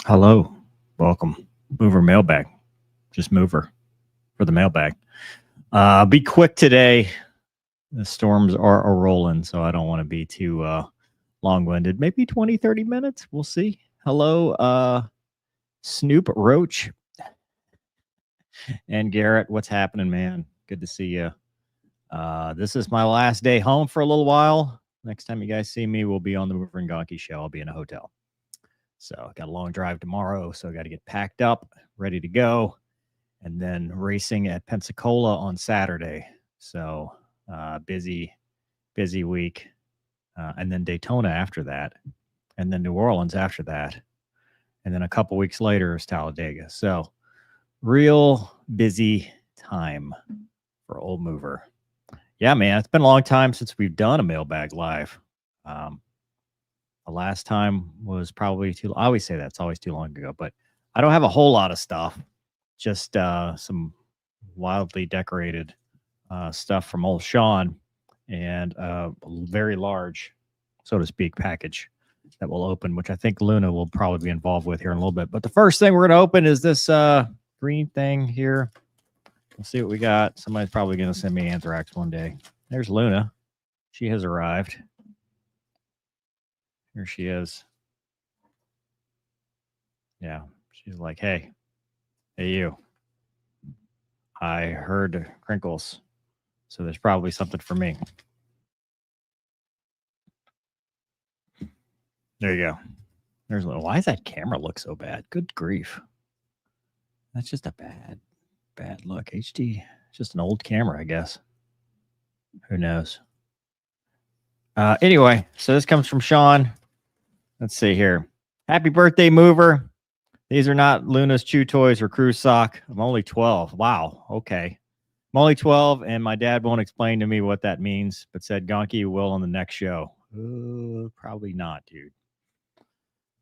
Hello, welcome. Mover Mailbag, just Mover for the mailbag. Be quick today. The storms are a rolling, so I don't want to be too long-winded. Maybe 20, 30 minutes. We'll see. Hello, Snoop Roach and Garrett. What's happening, man? Good to see you. This is my last day home for a little while. Next time you guys see me, we'll be on the Mover and Donkey show. I'll be in a hotel. So I got a long drive tomorrow, so I got to get packed up, ready to go, and then racing at Pensacola on Saturday. So busy week, and then Daytona after that, and then New Orleans after that, and then a couple weeks later is Talladega. So real busy time for Old Mover. Yeah, man, it's been a long time since we've done a mailbag live. The last time was probably too. I always say that it's always too long ago, but I don't have a whole lot of stuff. Just some wildly decorated stuff from old Sean and a very large, so to speak, package that will open, which I think Luna will probably be involved with here in a little bit. But the first thing we're going to open is this green thing here. We'll see what we got. Somebody's probably going to send me anthrax one day. There's Luna. She has arrived. Here she is. Yeah. She's like, hey, you. I heard crinkles. So there's probably something for me. There you go. There's why does that camera look so bad? Good grief. That's just a bad look. HD, just an old camera, I guess. Who knows? Anyway, so this comes from Sean. Let's see here. Happy birthday, Mover. These are not Luna's chew toys or cruise sock. I'm only 12. Wow. Okay. I'm only 12, and my dad won't explain to me what that means, but said Gonky will on the next show. Probably not, dude.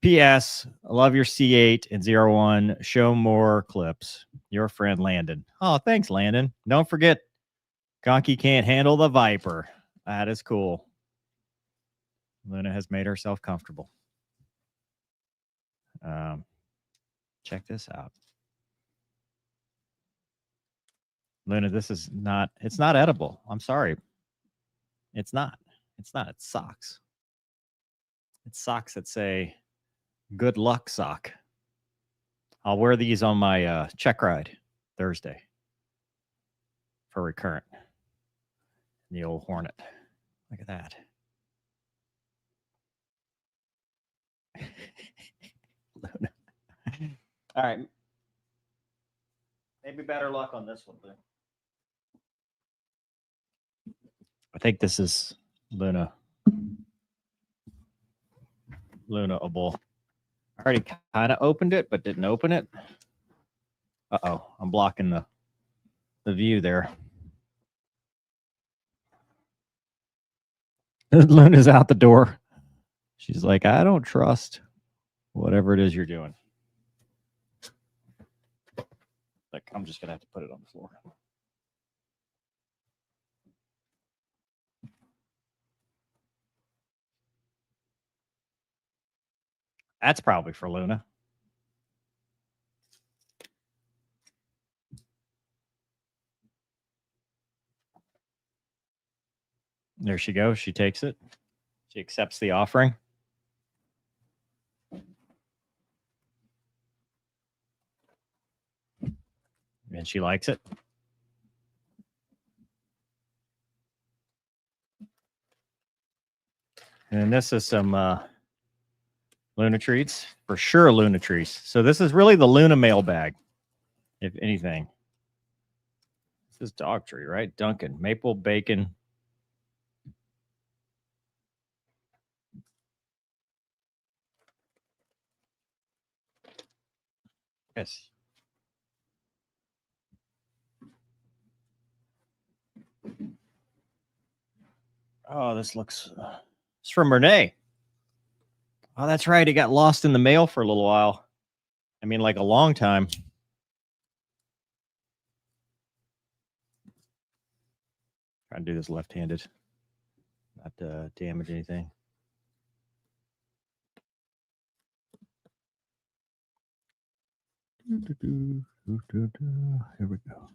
P.S. I love your C8 and 01. Show more clips. Your friend Landon. Oh, thanks, Landon. Don't forget, Gonky can't handle the Viper. That is cool. Luna has made herself comfortable. Check this out. Luna, this is not, it's not edible. I'm sorry. It's not. It's not. It's socks. It's socks that say, good luck sock. I'll wear these on my check ride Thursday for Recurrent. The old Hornet. Look at that. All right. Maybe better luck on this one, then. I think this is Luna. Luna-able. I already kind of opened it, but didn't open it. Uh-oh. I'm blocking the view there. Luna's out the door. She's like, I don't trust whatever it is you're doing. Like, I'm just going to have to put it on the floor. That's probably for Luna. There she goes. She takes it. She accepts the offering. And she likes it. And this is some Luna treats. For sure, Luna treats. So this is really the Luna mailbag, if anything. This is dog tree, right? Dunkin'. Maple bacon. Yes. Oh, this looks... it's from Renee. Oh, that's right. It got lost in the mail for a little while. I mean, like a long time. Trying to do this left-handed. Not damage anything. Here we go.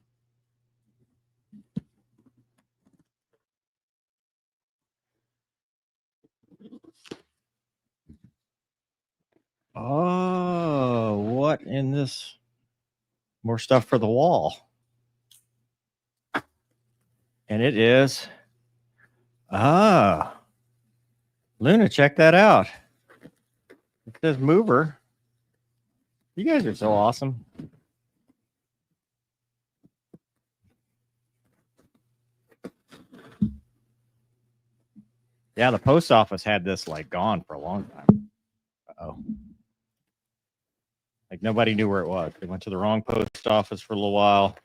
Oh, what in this? More stuff for the wall. And it is. Luna, check that out. It says mover. You guys are so awesome. Yeah, the post office had this like gone for a long time. Uh-oh. Like nobody knew where it was. They went to the wrong post office for a little while.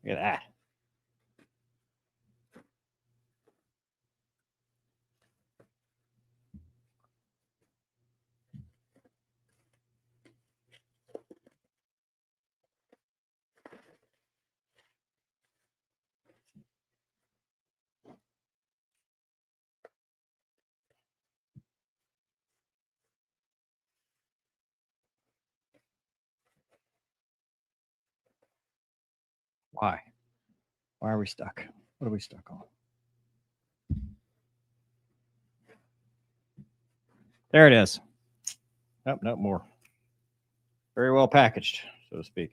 Look at that. Why? Why are we stuck? What are we stuck on? There it is. Oh, no more. Very well packaged, so to speak.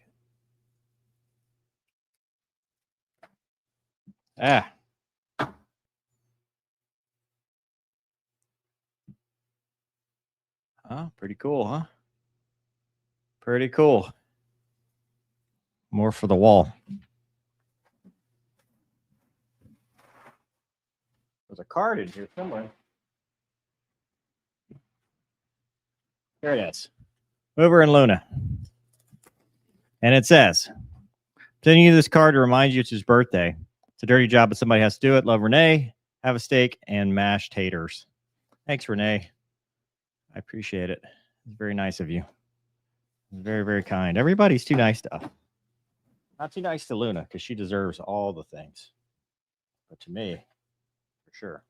Ah. Oh, pretty cool, huh? Pretty cool. More for the wall. There's a card in here somewhere. There it is. Mover and Luna. And it says, sending you this card to remind you it's his birthday. It's a dirty job, but somebody has to do it. Love, Renee. Have a steak and mashed taters. Thanks, Renee. I appreciate it. It's very nice of you. Very, very kind. Everybody's too nice to us. Not too nice to Luna because she deserves all the things. But to me, for sure.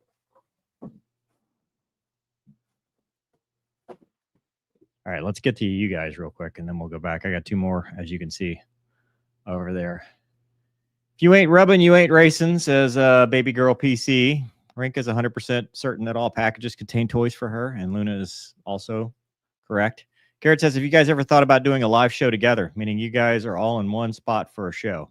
All right, let's get to you guys real quick, and then we'll go back. I got two more, as you can see over there. If you ain't rubbing, you ain't racing, says Baby Girl PC. Rink is 100% certain that all packages contain toys for her, and Luna is also correct. Garrett says, have you guys ever thought about doing a live show together, meaning you guys are all in one spot for a show?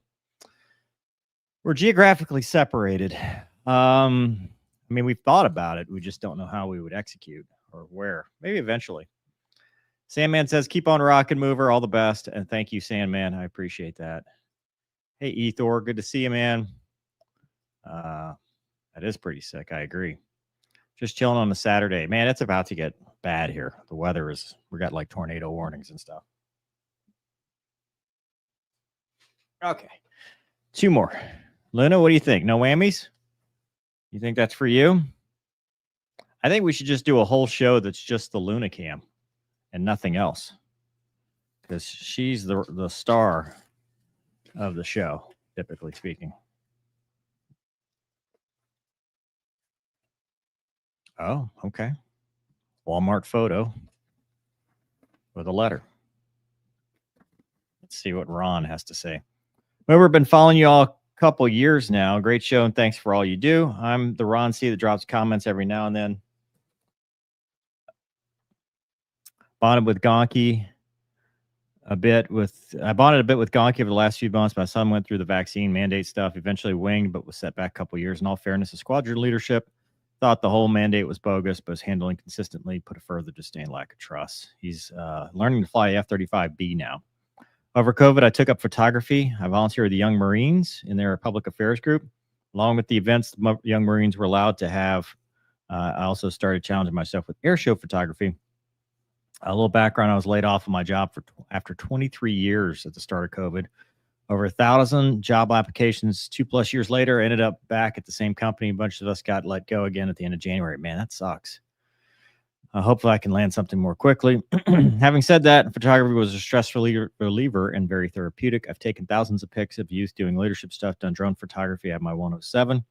We're geographically separated. I mean, we've thought about it. We just don't know how we would execute or where. Maybe eventually. Sandman says, keep on rocking, Mover. All the best. And thank you, Sandman. I appreciate that. Hey, Ethor. Good to see you, man. That is pretty sick. I agree. Just chilling on a Saturday. Man, it's about to get bad here. The weather is, we got like tornado warnings and stuff. Okay. Two more. Luna, what do you think? No whammies? You think that's for you? I think we should just do a whole show that's just the Luna cam and nothing else. Because she's the star of the show, typically speaking. Oh, okay. Walmart photo with a letter. Let's see what Ron has to say. We've been following you all a couple years now. Great show, and thanks for all you do. I'm the Ron C that drops comments every now and then. Bonded with Gonky I bonded a bit with Gonky over the last few months. My son went through the vaccine mandate stuff, eventually winged, but was set back a couple years. In all fairness, the squadron leadership thought the whole mandate was bogus, but his handling consistently put a further disdain lack of trust. He's learning to fly F-35B now. Over COVID, I took up photography. I volunteered with the Young Marines in their public affairs group. Along with the events the Young Marines were allowed to have, I also started challenging myself with airshow photography. A little background, I was laid off of my job after 23 years at the start of COVID. Over 1,000 job applications 2+ years later, ended up back at the same company. A bunch of us got let go again at the end of January. Man, that sucks. Hopefully I can land something more quickly. Having said that, photography was a stress reliever and very therapeutic. I've taken thousands of pics of youth doing leadership stuff, done drone photography. I have my 107.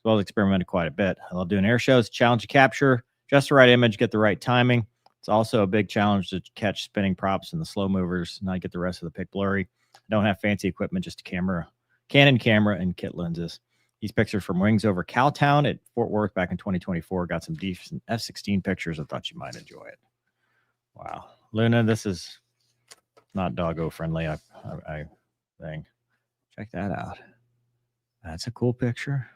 as well as experimented quite a bit. I love doing air shows, challenge to capture just the right image, get the right timing. It's also a big challenge to catch spinning props and the slow movers, not get the rest of the pic blurry. I don't have fancy equipment, just a camera, Canon camera, and kit lenses. These pictures from wings over Cowtown at Fort Worth back in 2024. Got some decent F-16 pictures. I thought you might enjoy it. Wow. Luna, this is not doggo friendly, I think. Check that out. That's a cool picture.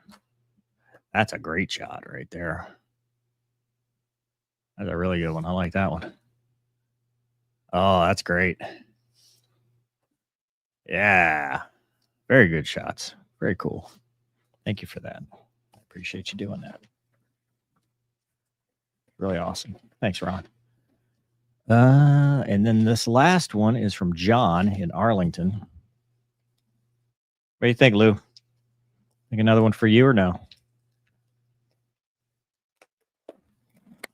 That's a great shot right there. That's a really good one. I like that one. Oh, that's great. Yeah. Very good shots. Very cool. Thank you for that. I appreciate you doing that. Really awesome. Thanks, Ron. And then this last one is from John in Arlington. What do you think, Lou? Think another one for you or no?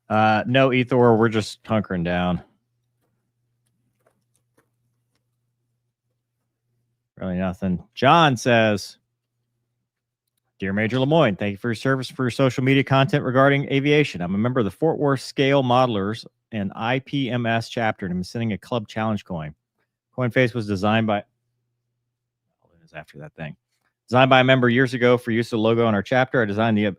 No, Ethor, we're just hunkering down. Really nothing. John says, Dear Major Lemoyne, thank you for your service for your social media content regarding aviation. I'm a member of the Fort Worth Scale Modelers and IPMS chapter, and I'm sending a club challenge coin. Coin face was designed by after that thing. Designed by a member years ago for use of the logo on our chapter. I designed the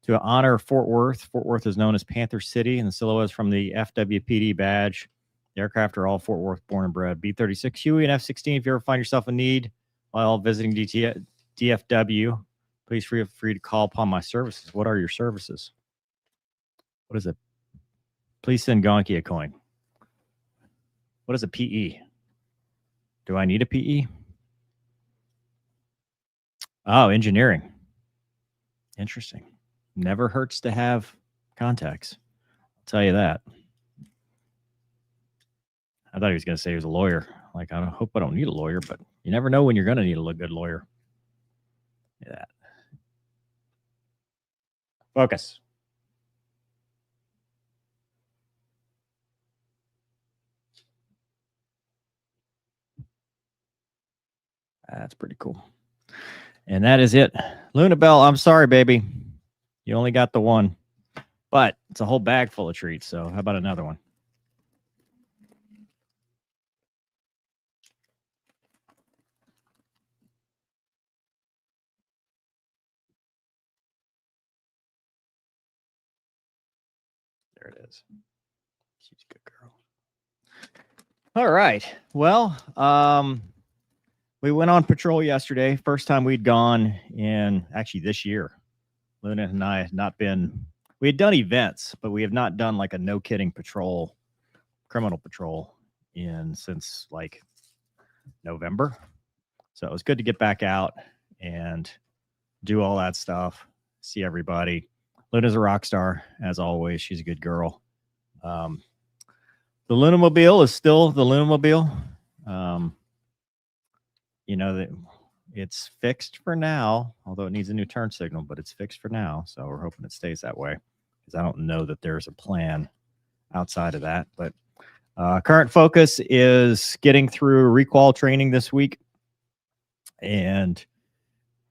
to honor Fort Worth. Fort Worth is known as Panther City, and the silhouette is from the FWPD badge. The aircraft are all Fort Worth born and bred. B-36 Huey and F-16. If you ever find yourself in need while visiting DFW, please feel free to call upon my services. What are your services? What is it? Please send Gonky a coin. What is a PE? Do I need a PE? Oh, engineering. Interesting. Never hurts to have contacts. I'll tell you that. I thought he was going to say he was a lawyer. Like, I hope I don't need a lawyer, but you never know when you're going to need a good lawyer. Yeah. Focus. That's pretty cool. And that is it. Luna Bell, I'm sorry, baby. You only got the one. But it's a whole bag full of treats, so how about another one? There it is. She's a good girl. All right. Well, we went on patrol yesterday. First time we'd gone in actually this year. Luna and I had not been, we had done events, but we have not done like a no kidding patrol, criminal patrol since like November. So it was good to get back out and do all that stuff, see everybody. Luna's a rock star, as always. She's a good girl. The Lunamobile is still the Lunamobile. You know, that it's fixed for now, although it needs a new turn signal, but it's fixed for now. So we're hoping it stays that way, because I don't know that there's a plan outside of that. But current focus is getting through requal training this week and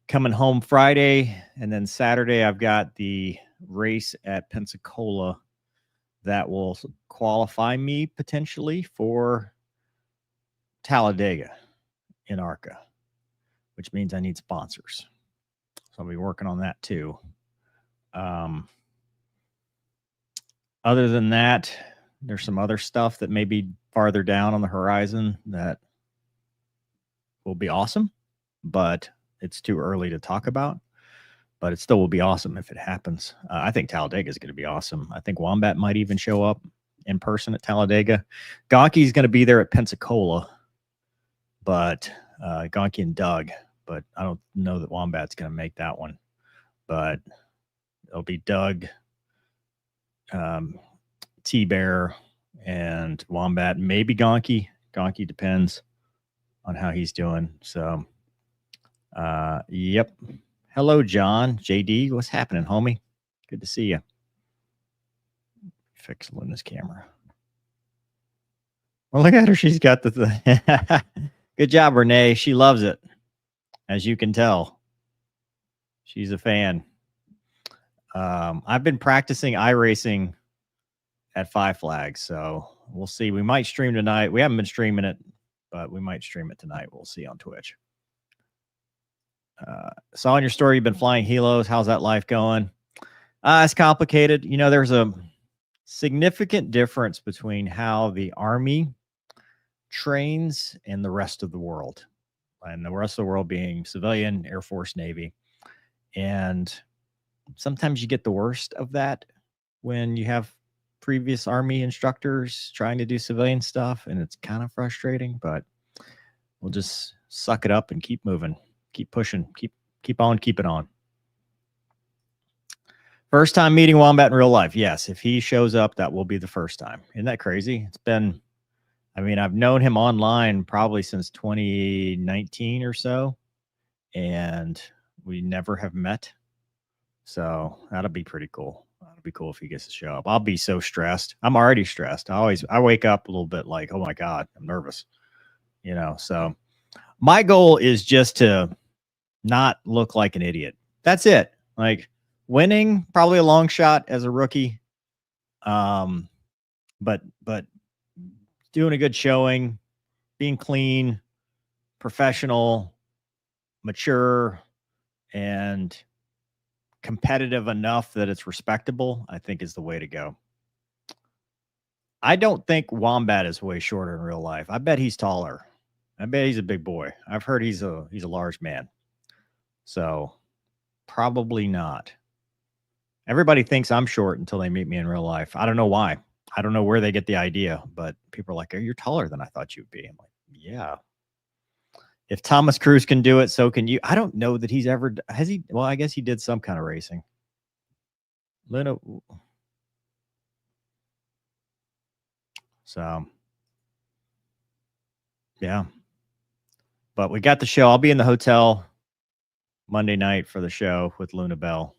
coming home Friday. And then Saturday, I've got the race at Pensacola that will qualify me potentially for Talladega in ARCA, which means I need sponsors. So I'll be working on that too. Other than that, there's some other stuff that may be farther down on the horizon that will be awesome, but it's too early to talk about. But it still will be awesome if it happens. I think Talladega is going to be awesome. I think Wombat might even show up in person at Talladega. Gonky's going to be there at Pensacola, but Gonky and Doug. But I don't know that Wombat's going to make that one. But it'll be Doug, T-Bear, and Wombat. Maybe Gonky. Gonky depends on how he's doing. So, yep. Hello, John. JD, what's happening, homie? Good to see you. Fix Luna's camera. Well, look at her. She's got the Good job, Renee. She loves it, as you can tell. She's a fan. I've been practicing iRacing at Five Flags, so we'll see. We might stream tonight. We haven't been streaming it, but we might stream it tonight. We'll see on Twitch. Saw in your story you've been flying helos. How's that life going? It's complicated. You know, there's a significant difference between how the Army trains and the rest of the world, and the rest of the world being civilian, Air Force, Navy. And sometimes you get the worst of that when you have previous Army instructors trying to do civilian stuff, and it's kind of frustrating, but we'll just suck it up and keep moving, keep pushing, keep on, keep it on. First time meeting Wombat in real life. Yes, if he shows up, that will be the first time. Isn't that crazy? It's been, I mean, I've known him online probably since 2019 or so, and we never have met. So that'll be pretty cool. That'll be cool if he gets to show up. I'll be so stressed. I'm already stressed. I wake up a little bit like, oh my God, I'm nervous. You know, so my goal is just to not look like an idiot. That's it. Like winning, probably a long shot as a rookie. But doing a good showing, being clean, professional, mature, and competitive enough that it's respectable, I think is the way to go. I don't think Wombat is way shorter in real life. I bet he's taller. I bet he's a big boy. I've heard he's a large man. So probably not. Everybody thinks I'm short until they meet me in real life. I don't know why. I don't know where they get the idea, but people are like, oh, you're taller than I thought you'd be. I'm like, yeah. If Thomas Cruise can do it, so can you. I don't know that he's ever, has he? Well, I guess he did some kind of racing. Luna. So, yeah. But we got the show. I'll be in the hotel Monday night for the show with Luna Bell.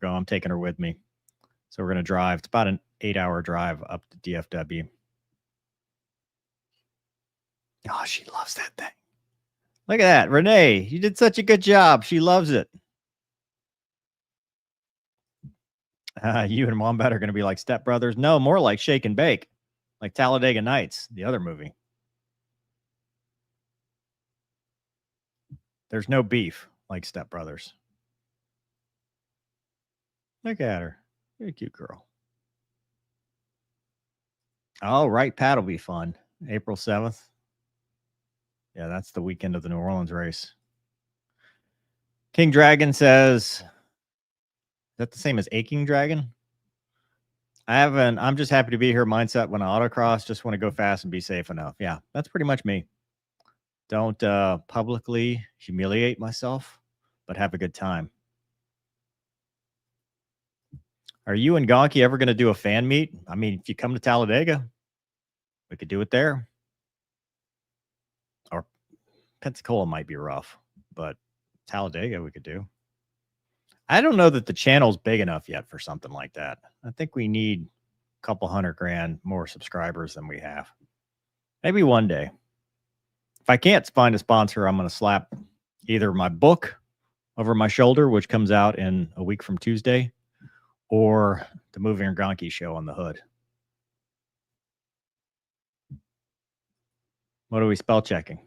I'm taking her with me. So we're going to drive. It's about an 8-hour drive up to DFW. Oh, she loves that thing. Look at that. Renee, you did such a good job. She loves it. You and Wombat are going to be like stepbrothers. No, more like Shake and Bake, like Talladega Nights, the other movie. There's no beef like stepbrothers. Look at her. You're a cute girl. Oh, right. Pat will be fun. April 7th. Yeah, that's the weekend of the New Orleans race. King Dragon says, is that the same as Aching Dragon? I'm just happy to be here. Mindset when I autocross, just want to go fast and be safe enough. Yeah, that's pretty much me. Don't publicly humiliate myself, but have a good time. Are you and Gonky ever going to do a fan meet? I mean, if you come to Talladega, we could do it there. Or Pensacola might be rough, but Talladega we could do. I don't know that the channel's big enough yet for something like that. I think we need a couple $100,000 more subscribers than we have. Maybe one day. If I can't find a sponsor, I'm going to slap either my book over my shoulder, which comes out in a week from Tuesday, or the Moving and Gonky show on the hood. What are we spell checking?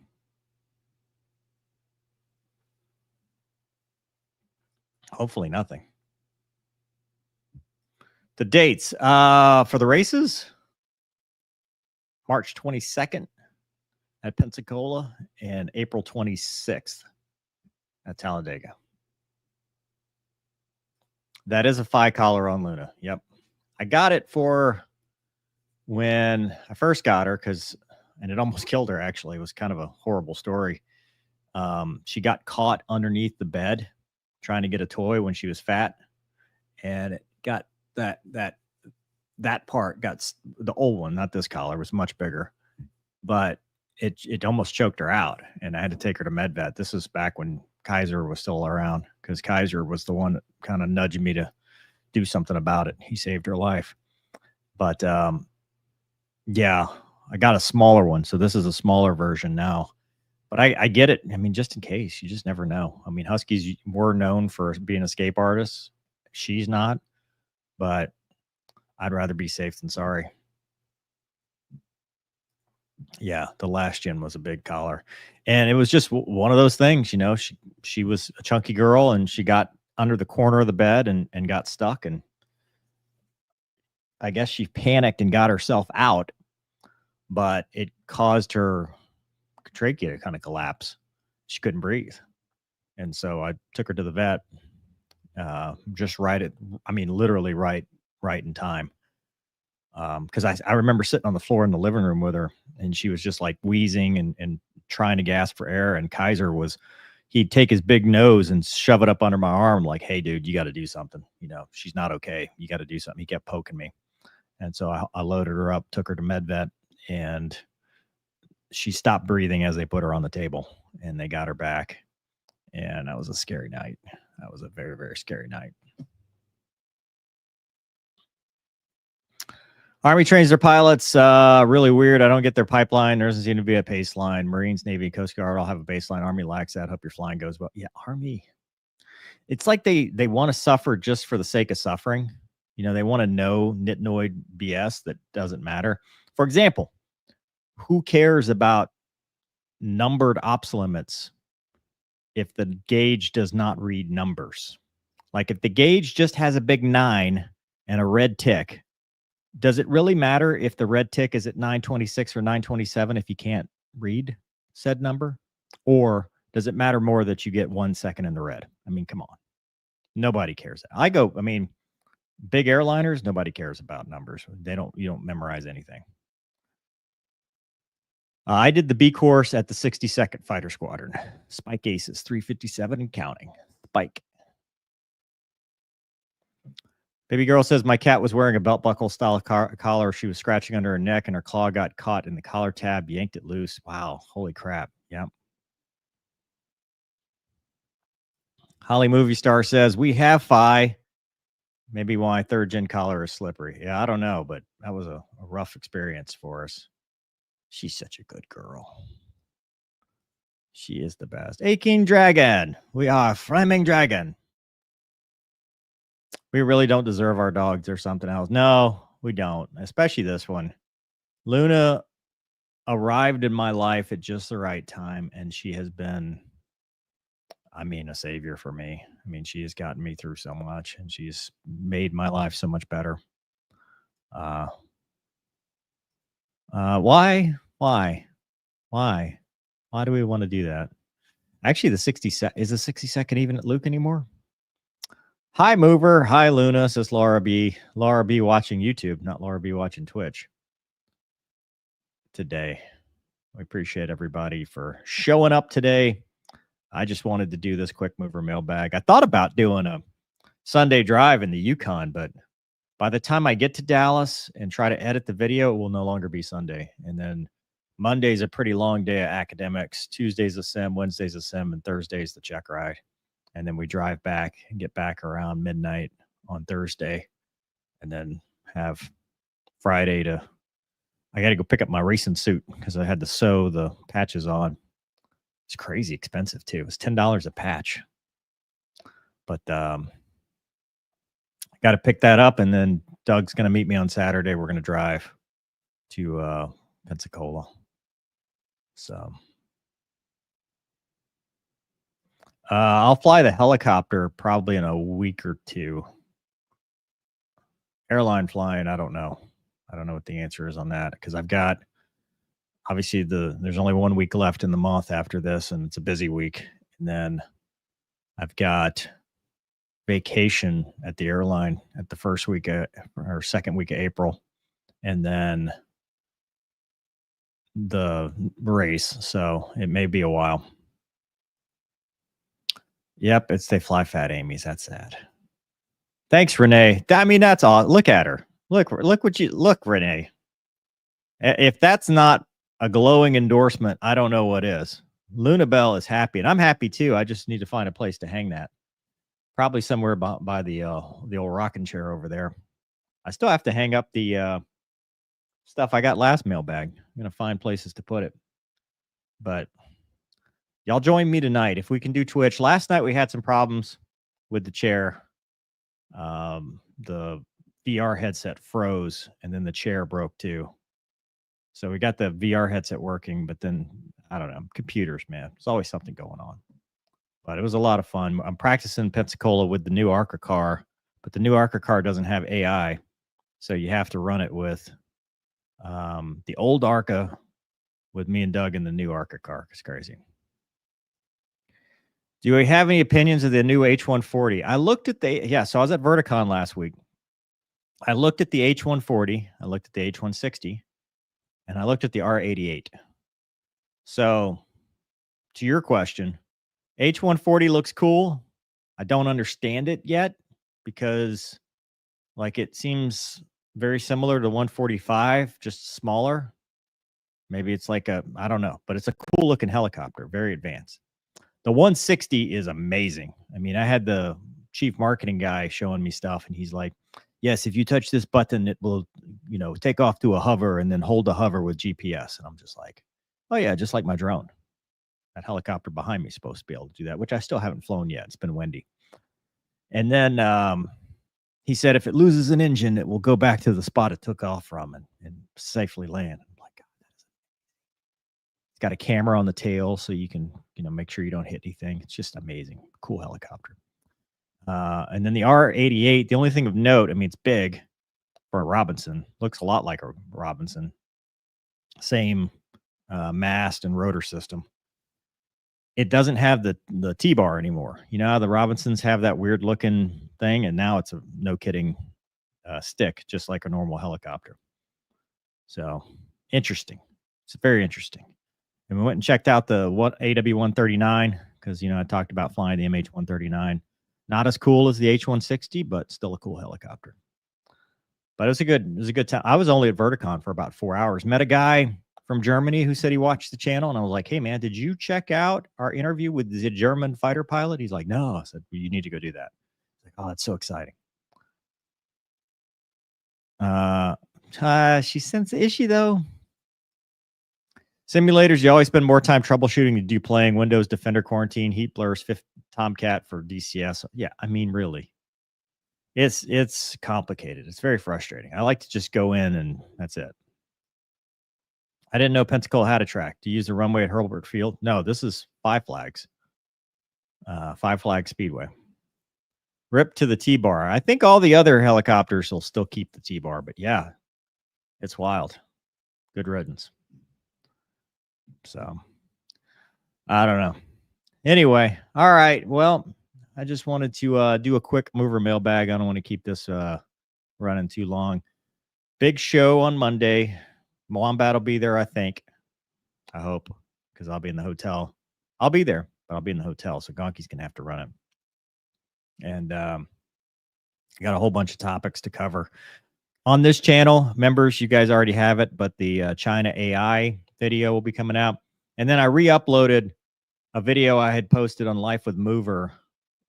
Hopefully nothing. The dates for the races, March 22nd at Pensacola and April 26th at Talladega. That is a 5-collar on Luna. Yep. I got it for when I first got her and it almost killed her, actually. It was kind of a horrible story. She got caught underneath the bed trying to get a toy when she was fat, and it got that part got, the old one, not this collar, was much bigger, but it almost choked her out, and I had to take her to med vet. This was back when Kaiser was still around, because Kaiser was the one that kind of nudged me to do something about it. He saved her life. But yeah, I got a smaller one, so this is a smaller version now. But But I get it. I mean, just in case, you just never know. I mean, Huskies were known for being escape artists. She's not, but I'd rather be safe than sorry. Yeah, the last gen was a big collar, and it was just one of those things. You know, she was a chunky girl, and she got under the corner of the bed and got stuck, and I guess she panicked and got herself out, but it caused her trachea to kind of collapse. She couldn't breathe, and so I took her to the vet. Just literally right in time. Because I remember sitting on the floor in the living room with her, and she was just like wheezing and trying to gasp for air. And Kaiser he'd take his big nose and shove it up under my arm, like, "Hey, dude, you got to do something. You know, she's not okay. You got to do something." He kept poking me, and so I loaded her up, took her to med vet, and she stopped breathing as they put her on the table, and they got her back. And that was a scary night. That was a very, very scary night. Army trains their pilots. Really weird. I don't get their pipeline. There doesn't seem to be a baseline. Marines, Navy, Coast Guard all have a baseline. Army lacks that. Hope your flying goes well. Yeah, Army. It's like they want to suffer just for the sake of suffering. You know, they want to know nitnoid BS that doesn't matter. For example, who cares about numbered ops limits if the gauge does not read numbers? Like if the gauge just has a big 9 and a red tick, does it really matter if the red tick is at 926 or 927 if you can't read said number? Or does it matter more that you get 1 second in the red? I mean, come on. Nobody cares. Big airliners, nobody cares about numbers. You don't memorize anything. I did the B course at the 62nd Fighter Squadron. Spike Aces, 357 and counting. Spike. Baby girl says, my cat was wearing a belt buckle style collar. She was scratching under her neck and her claw got caught in the collar tab, yanked it loose. Wow. Holy crap. Yeah. Holly Movie Star says, we have Phi. Maybe why 3rd gen collar is slippery. Yeah, I don't know, but that was a rough experience for us. She's such a good girl. She is the best. Aching Dragon. We are Flaming Dragon. We really don't deserve our dogs or something else. No, we don't. Especially this one. Luna arrived in my life at just the right time, and she has been, a savior for me. She has gotten me through so much, and she's made my life so much better. Why do we want to do that? Actually, is the 62nd even at Luke anymore? Hi, Mover. Hi, Luna, says Laura B. Laura B watching YouTube, not Laura B watching Twitch today. We appreciate everybody for showing up today. I just wanted to do this quick mover mailbag. I thought about doing a Sunday drive in the Yukon, but by the time I get to Dallas and try to edit the video, it will no longer be Sunday. And then Monday's a pretty long day of academics. Tuesday's a sim, Wednesday's a sim, and Thursday's the check ride. And then we drive back and get back around midnight on Thursday, and then have Friday I got to go pick up my racing suit because I had to sew the patches on. It's crazy expensive too. It's $10 a patch. But I got to pick that up, and then Doug's going to meet me on Saturday. We're going to drive to Pensacola. So I'll fly the helicopter probably in a week or two. Airline flying, I don't know. I don't know what the answer is on that, because I've got, obviously, there's only 1 week left in the month after this, and it's a busy week. And then I've got vacation at the airline at the first week or second week of April, and then the race. So it may be a while. Yep, they fly fat Amy's. That's sad. Thanks, Renee. That's all. Look at her. Look, Renee. If that's not a glowing endorsement, I don't know what is. Luna Bell is happy, and I'm happy too. I just need to find a place to hang that. Probably somewhere by the old rocking chair over there. I still have to hang up the stuff I got last mailbag. I'm gonna find places to put it, but Y'all join me tonight if we can do Twitch. Last night we had some problems with the chair. The VR headset froze, and then the chair broke too. So we got the VR headset working, but then I don't know, computers, man. There's always something going on. But it was a lot of fun. I'm practicing Pensacola with the new ARCA car, but the new ARCA car doesn't have AI, so you have to run it with the old ARCA with me and Doug in the new ARCA car. It's crazy. Do we have any opinions of the new H140? I looked at so I was at Verticon last week. I looked at the H140, I looked at the H160, and I looked at the R88. So, to your question, H140 looks cool. I don't understand it yet because, like, it seems very similar to 145, just smaller. Maybe it's like I don't know, but it's a cool looking helicopter, very advanced. The 160 is amazing. I mean, I had the chief marketing guy showing me stuff, and he's like, yes, if you touch this button, it will, take off to a hover and then hold the hover with GPS. And I'm just like, oh yeah, just like my drone. That helicopter behind me is supposed to be able to do that, which I still haven't flown yet. It's been windy. And then he said, if it loses an engine, it will go back to the spot it took off from and safely land. I'm like, God, it's got a camera on the tail so you can, make sure you don't hit anything. It's just amazing. Cool helicopter. And then the R88, the only thing of note, I mean, it's big for a Robinson. Looks a lot like a Robinson. Same mast and rotor system. It doesn't have the T-bar anymore. You know how the Robinsons have that weird looking thing, and now it's a no kidding stick, just like a normal helicopter. So interesting. It's very interesting. And we went and checked out the AW139 because I talked about flying the MH139. Not as cool as the H160, but still a cool helicopter. But it was a good time. I was only at Verticon for about 4 hours. Met a guy from Germany who said he watched the channel, and I was like, hey man, did you check out our interview with the German fighter pilot? He's like, no. I said, well, you need to go do that. Like, oh, that's so exciting. She sends the issue though. Simulators, you always spend more time troubleshooting than do playing. Windows Defender Quarantine, Heat Blurs, Tomcat for DCS. Yeah, I mean, really. It's complicated. It's very frustrating. I like to just go in and that's it. I didn't know Pensacola had a track. Do you use the runway at Hurlburt Field? No, this is Five Flags. Five Flags Speedway. Rip to the T-bar. I think all the other helicopters will still keep the T-bar, but yeah, it's wild. Good riddance. So, I don't know. Anyway, all right. Well, I just wanted to do a quick mover mailbag. I don't want to keep this running too long. Big show on Monday. Wombat will be there, I think. I hope, because I'll be in the hotel. I'll be there, but I'll be in the hotel, so Gonky's going to have to run it. And I got a whole bunch of topics to cover. On this channel, members, you guys already have it, but the China AI video will be coming out. And then I re-uploaded a video I had posted on Life with Mover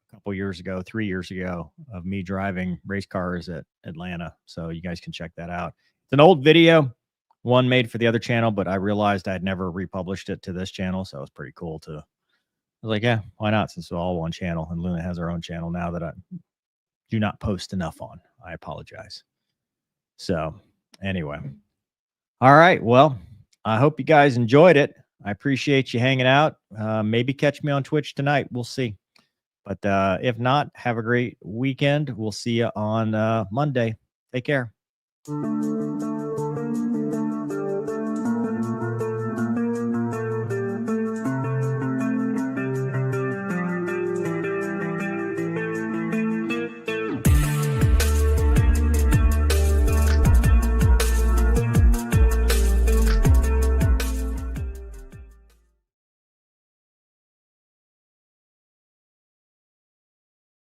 a couple years ago, 3 years ago, of me driving race cars at Atlanta. So you guys can check that out. It's an old video, one made for the other channel, but I realized I'd never republished it to this channel. So it was pretty cool to, I was like, yeah, why not? Since it's all one channel, and Luna has her own channel now that I do not post enough on. I apologize. So anyway, all right. Well, I hope you guys enjoyed it. I appreciate you hanging out. Maybe catch me on Twitch tonight. We'll see. But if not, have a great weekend. We'll see you on Monday. Take care.